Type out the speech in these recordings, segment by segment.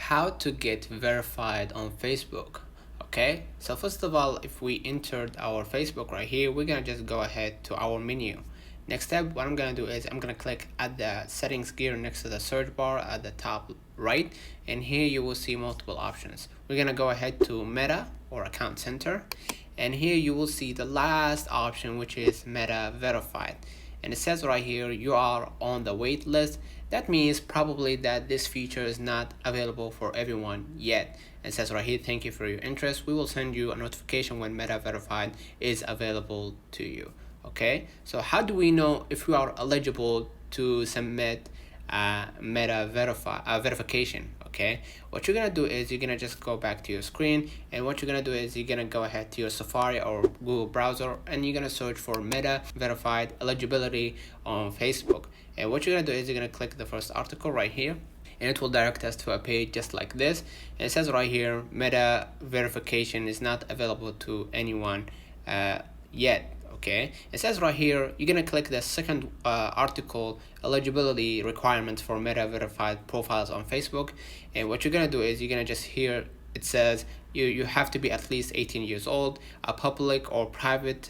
how to get verified on Facebook. Okay, so first of all, if we entered our Facebook right here, we're gonna just go ahead to our menu. Next step, what I'm gonna do is I'm gonna click at the settings gear next to the search bar at the top right, and here you will see multiple options. We're gonna go ahead to Meta or Account Center, and here you will see the last option, which is Meta Verified. And it says right here you are on the wait list. That means probably that this feature is not available for everyone yet. It says right here, thank you for your interest. We will send you a notification when Meta Verified is available to you. Okay, so how do we know if we are eligible to submit Meta verification? Okay, what you're gonna do is you're gonna just go back to your screen, and what you're gonna do is you're gonna go ahead to your Safari or Google browser, and you're gonna search for Meta Verified eligibility on Facebook. And what you're gonna do is you're gonna click the first article right here, and it will direct us to a page just like this. And it says right here, Meta verification is not available to anyone yet. Okay, it says right here you're gonna click the second article, eligibility requirements for Meta verified profiles on Facebook. And what you're gonna do is you're gonna just here it says you have to be at least 18 years old, a public or private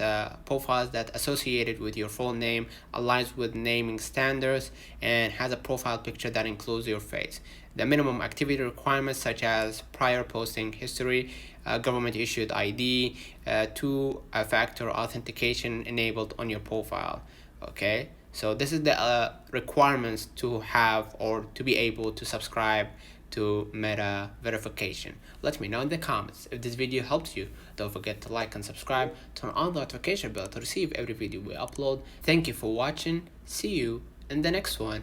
profiles that associated with your full name, aligns with naming standards, and has a profile picture that includes your face. The minimum activity requirements such as prior posting history, government issued ID, two-factor authentication enabled on your profile. Okay, so this is the requirements to have or to be able to subscribe to Meta verification. Let me know in the comments if this video helps you. Don't forget to like and subscribe, turn on the notification bell to receive every video we upload. Thank you for watching. See you in the next one.